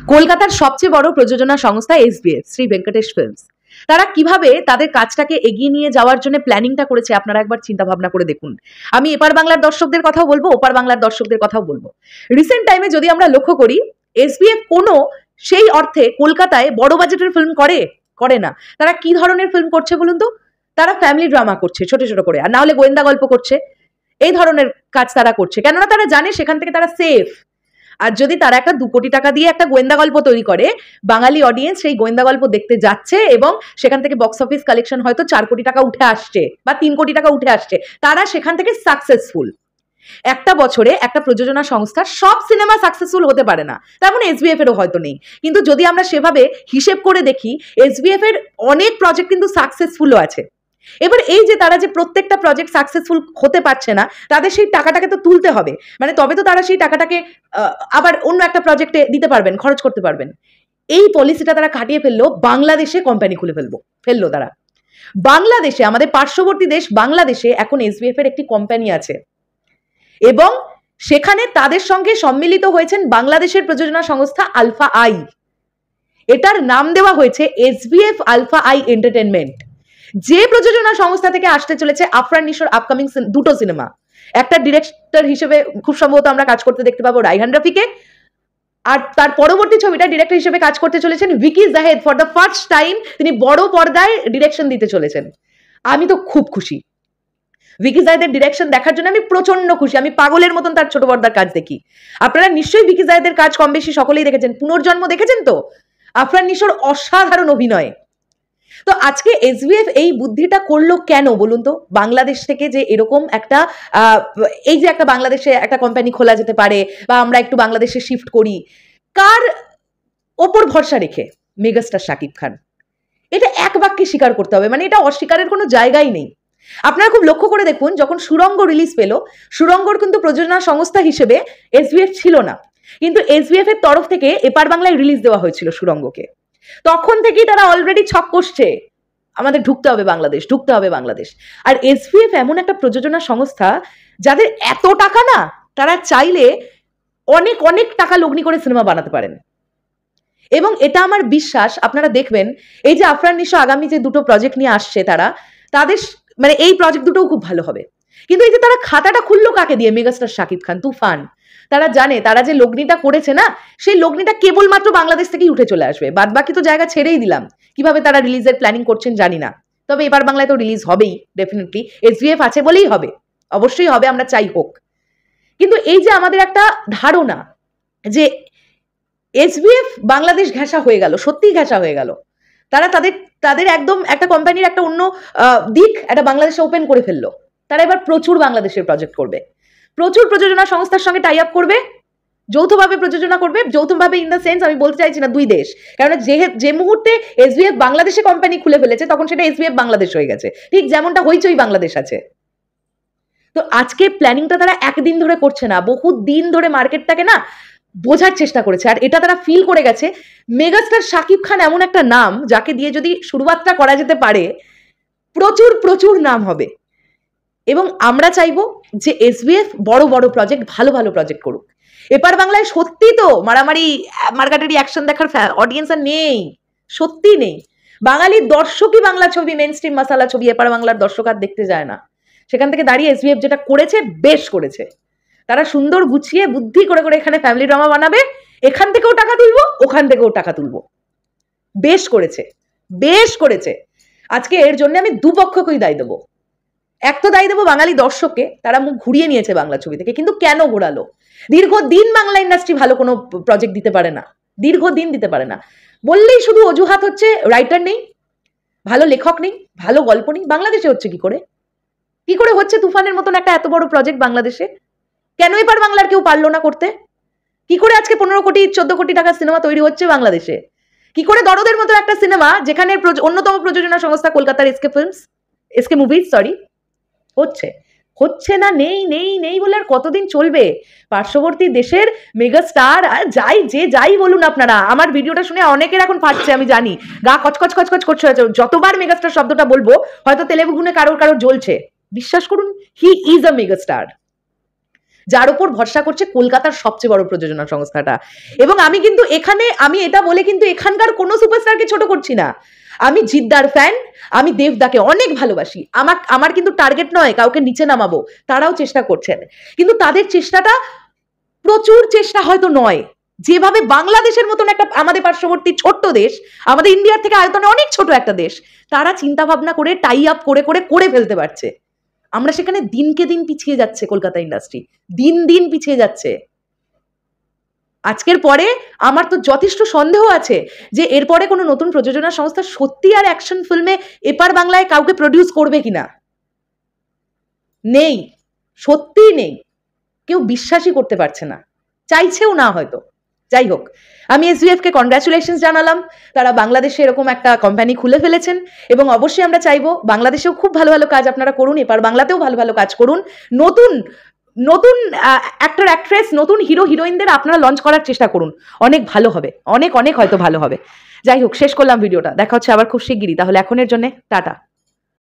কলকাতার সবচেয়ে বড় প্রযোজনা সংস্থা এসবিএফ, শ্রী ভেঙ্কটেশ ফিল্মস, তারা কিভাবে তাদের কাজটাকে এগিয়ে নিয়ে যাওয়ার জন্য প্ল্যানিংটা করেছে আপনারা একবার চিন্তা ভাবনা করে দেখুন। আমি এপার বাংলার দর্শকদের কথাও বলবো, ওপার বাংলার দর্শকদের কথাও বলবো। রিসেন্ট টাইমে যদি আমরা লক্ষ্য করি, এসবিএফ কোনো সেই অর্থে কলকাতায় বড় বাজেটের ফিল্ম করে না। তারা কি ধরনের ফিল্ম করছে বলুন তো? তারা ফ্যামিলি ড্রামা করছে ছোট ছোট করে, আর না হলে গোয়েন্দা গল্প করছে। এই ধরনের কাজ তারা করছে, কেননা তারা জানে সেখান থেকে তারা সেফ। আর যদি তারা একটা 2 কোটি টাকা দিয়ে একটা গোয়েন্দা গল্প তৈরি করে, বাঙালি অডিয়েন্স সেই গোয়েন্দা গল্প দেখতে যাচ্ছে এবং সেখান থেকে বক্স অফিস কালেকশন হয়তো 4 কোটি টাকা উঠে আসছে বা 3 কোটি টাকা উঠে আসছে, তারা সেখান থেকে সাকসেসফুল। একটা বছরে একটা প্রযোজনা সংস্থার সব সিনেমা সাকসেসফুল হতে পারে না, তেমন এসবিএফ এরও হয়তো নেই। কিন্তু যদি আমরা সেভাবে হিসেব করে দেখি, এসবিএফ এর অনেক প্রজেক্ট কিন্তু সাকসেসফুলও আছে। এবার এই যে তারা যে প্রত্যেকটা প্রজেক্ট সাকসেসফুল হতে পারছে না, তাদের সেই টাকাটাকে তো তুলতে হবে, মানে তবে তো তারা সেই টাকাটাকে আবার অন্য একটা প্রজেক্টে দিতে পারবেন, খরচ করতে পারবেন। এই পলিসিটা তারা কাটিয়ে ফেললো, বাংলাদেশে কোম্পানি খুলে ফেললো তারা। বাংলাদেশে, আমাদের পার্শ্ববর্তী দেশ বাংলাদেশে এখন এসবিএফ এর একটি কোম্পানি আছে এবং সেখানে তাদের সঙ্গে সম্মিলিত হয়েছেন বাংলাদেশের প্রযোজনা সংস্থা আলফা আই। এটার নাম দেওয়া হয়েছে এসবিএফ আলফা আই এন্টারটেনমেন্ট। যে প্রযোজনা সংস্থা থেকে আসতে চলেছে আফরান নিশোর আপকামিং 2টো সিনেমা। একটা ডিরেক্টর হিসেবে খুব সম্ভবত আমরা কাজ করতে দেখতে পাবো রাইহান রাফিকে, আর তার পরবর্তী ছবিটা ডিরেক্টর হিসেবে কাজ করতে চলেছেন Vicky Zahed. For the first time তিনি বড় পর্দায় ডিরেকশন দিতে চলেছেন। আমি তো খুব খুশি ভিকি জাহেদের ডিরেকশন দেখার জন্য, আমি প্রচন্ড খুশি। আমি পাগলের মতন তার ছোট পর্দার কাজ দেখি। আপনারা নিশ্চয়ই ভিকি জাহেদের কাজ কম বেশি সকলেই দেখেছেন। পুনর্জন্ম দেখেছেন তো? আফরান নিশোর অসাধারণ অভিনয়। তো আজকে এসবিএফ এই বুদ্ধিটা করলো কেন বলুন তো? বাংলাদেশ থেকে যে এরকম একটা এই যে একটা বাংলাদেশে একটা কোম্পানি খোলা যেতে পারে বা আমরা একটু বাংলাদেশে শিফট করি, কার ওপর ভরসা রেখে? মেগাস্টার শাকিব খান। এটা এক বাক্যে স্বীকার করতে হবে, মানে এটা অস্বীকারের কোনো জায়গাই নেই। আপনারা খুব লক্ষ্য করে দেখুন, যখন সুরঙ্গ রিলিজ পেল, সুরঙ্গর কিন্তু প্রযোজনা সংস্থা হিসেবে এসবিএফ ছিল না, কিন্তু এসবিএফ এর তরফ থেকে এপার বাংলায় রিলিজ দেওয়া হয়েছিল সুরঙ্গকে। তখন থেকেই তারা অলরেডি ছক কষছে, আমাদের ঢুকতে হবে বাংলাদেশ, ঢুকতে হবে বাংলাদেশ। আর এসবিএফ এমন একটা প্রযোজনা সংস্থা যাদের এত টাকা না, তারা চাইলে অনেক অনেক টাকা লগ্নি করে সিনেমা বানাতে পারেন। এবং এটা আমার বিশ্বাস, আপনারা দেখবেন এই যে আফরান নিশো আগামী যে 2টো প্রজেক্ট নিয়ে আসছে, তাদের মানে এই প্রজেক্ট দুটোও খুব ভালো হবে। কিন্তু এই যে তারা খাতাটা খুললো কাকে দিয়ে? মেগাস্টার শাকিব খান, তুফান। তারা জানে তারা যে লগ্নিটা করেছে না, সেই লগ্নিটা কেবলমাত্র বাংলাদেশ থেকেই উঠে চলে আসবে, বাদ বাকি তো জায়গা ছেড়েই দিলাম। কিভাবে তারা রিলিজের প্ল্যানিং করছেন জানি না, তবে এবার বাংলায় তো রিলিজ হবেই ডেফিনেটলি। এসবিএফ আছে বলেই হবে, অবশ্যই হবে, আমরা চাই হোক। কিন্তু এই যে আমাদের একটা ধারণা যে এসবিএফ বাংলাদেশ ঘেঁষা হয়ে গেল, সত্যিই ঘেঁষা হয়ে গেল। তারা তাদের একদম একটা কোম্পানির একটা অন্য দিক একটা বাংলাদেশে ওপেন করে ফেললো। তারা এবার প্রচুর বাংলাদেশের প্রজেক্ট করবে, প্রচুর প্রযোজনা সংস্থার সঙ্গে টাই আপ করবে, যৌথভাবে প্রযোজনা করবে। যৌথভাবে ইন দ্য সেন্স আমি বলতে চাইছি না 2 দেশ, কারণ যে মুহূর্তে এসবিএফ বাংলাদেশে কোম্পানি খুলে ফেলেছে তখন সেটা এসবিএফ বাংলাদেশ হয়ে গেছে, ঠিক যেমনটা হইচই বাংলাদেশ আছে। তো আজকে প্ল্যানিংটা তারা একদিন ধরে করছে না, বহু দিন ধরে মার্কেটটাকে না বোঝার চেষ্টা করেছে। আর এটা তারা ফিল করে গেছে, মেগাস্টার শাকিব খান এমন একটা নাম যাকে দিয়ে যদি শুরুয়াতটা করা যেতে পারে, প্রচুর প্রচুর নাম হবে। এবং আমরা চাইবো যে এসবিএফ বড় বড় প্রজেক্ট, ভালো ভালো প্রজেক্ট করুক। এপার বাংলায় সত্যি তো মারামারি মার্কাটারি অ্যাকশন দেখার অডিয়েন্স আর নেই, সত্যি নেই। বাঙালির দর্শকই বাংলা ছবি, মেন স্ট্রিম মশালা ছবি এপার বাংলার দর্শক আর দেখতে যায় না। সেখান থেকে দাঁড়িয়ে এসবিএফ যেটা করেছে, বেশ করেছে। তারা সুন্দর গুছিয়ে বুদ্ধি করে করে এখানে ফ্যামিলি ড্রামা বানাবে, এখান থেকেও টাকা তুলবো, ওখান থেকেও টাকা তুলবো। বেশ করেছে, বেশ করেছে। আজকে এর জন্য আমি দুপক্ষকেই দায়ী দেবো। এক তো দায়ী দেবো বাঙালি দর্শককে, তারা মুখ ঘুরিয়ে নিয়েছে বাংলা ছবি থেকে। কিন্তু কেন ঘোরালো? দীর্ঘদিন বাংলা ইন্ডাস্ট্রি ভালো কোনো প্রজেক্ট দিতে পারে না, দীর্ঘদিন দিতে পারে না। বললেই শুধু অজুহাত হচ্ছে রাইটার নেই, ভালো লেখক নেই, ভালো গল্প নেই। বাংলাদেশে হচ্ছে কি করে হচ্ছে তুফানের মতন একটা এত বড় প্রজেক্ট বাংলাদেশে? কেন এবার বাংলার কেউ পারলো না করতে? কি করে আজকে 15 কোটি 14 কোটি টাকার সিনেমা তৈরি হচ্ছে বাংলাদেশে? কি করে দরদের মতো একটা সিনেমা, যেখানে অন্যতম প্রযোজনা সংস্থা কলকাতার এসকে মুভিজ হচ্ছে না? নেই বলে আর কতদিন চলবে? পার্শ্ববর্তী দেশের মেগাস্টার যাই বলুন আপনারা, আমার ভিডিওটা শুনে অনেকের এখন ফাটছে, আমি জানি, গা কচকচ করছে। যতবার মেগাস্টার শব্দটা বলবো হয়তো তেলেগুনে কারোর জ্বলছে। বিশ্বাস করুন, হি ইজ আ মেগাস্টার। যার উপর ভরসা করছে কলকাতার সবচেয়ে বড় প্রযোজনা সংস্থাটা। এবং আমি কিন্তু এখানে আমি এটা বলে কিন্তু এখানকার কোনো সুপারস্টারকে ছোট করছি না। আমি জিদ্দার ফ্যান, আমি দেবদাকে অনেক ভালোবাসি। আমার কিন্তু টার্গেট নয় কাউকে নিচে নামাবো, তারাও চেষ্টা করছেন, কিন্তু তাদের চেষ্টাটা প্রচুর চেষ্টা হয়তো নয়। যেভাবে বাংলাদেশের মতন একটা আমাদের পার্শ্ববর্তী ছোট্ট দেশ, আমাদের ইন্ডিয়ার থেকে আয়তনে অনেক ছোট একটা দেশ, তারা চিন্তা ভাবনা করে টাই আপ করে করে ফেলতে পারছে, আমরা সেখানে দিনকে দিন পিছিয়ে যাচ্ছে। কলকাতা ইন্ডাস্ট্রি দিন দিন পিছিয়ে যাচ্ছে। আজকের পরে আমার তো যথেষ্ট সন্দেহ আছে যে এরপরে কোনো নতুন প্রযোজনা সংস্থা সত্যি আর অ্যাকশন ফিল্মে এপার বাংলায় কাউকে প্রডিউস করবে কিনা, নেই, সত্যিই নেই। কেউ বিশ্বাসই করতে পারছে না, চাইছেও না হয়তো। যাই হোক, আমি এসবিএফ কে কনগ্রাচুলেশনস জানালাম, তারা বাংলাদেশে এরকম একটা কোম্পানি খুলে ফেলেছেন এবং অবশ্যই আমরা চাইবো বাংলাদেশেও খুব ভালো ভালো কাজ আপনারা করুন, এপার বাংলাতেও ভালো ভালো কাজ করুন, নতুন নতুন অ্যাক্টর অ্যাক্ট্রেস, নতুন হিরো হিরোইনদের আপনারা লঞ্চ করার চেষ্টা করুন, অনেক ভালো হবে, অনেক অনেক হয়তো ভালো হবে। যাই হোক, শেষ করলাম ভিডিওটা, দেখা হচ্ছে আবার খুব শিগগিরই। তাহলে এখনের জন্য টাটা।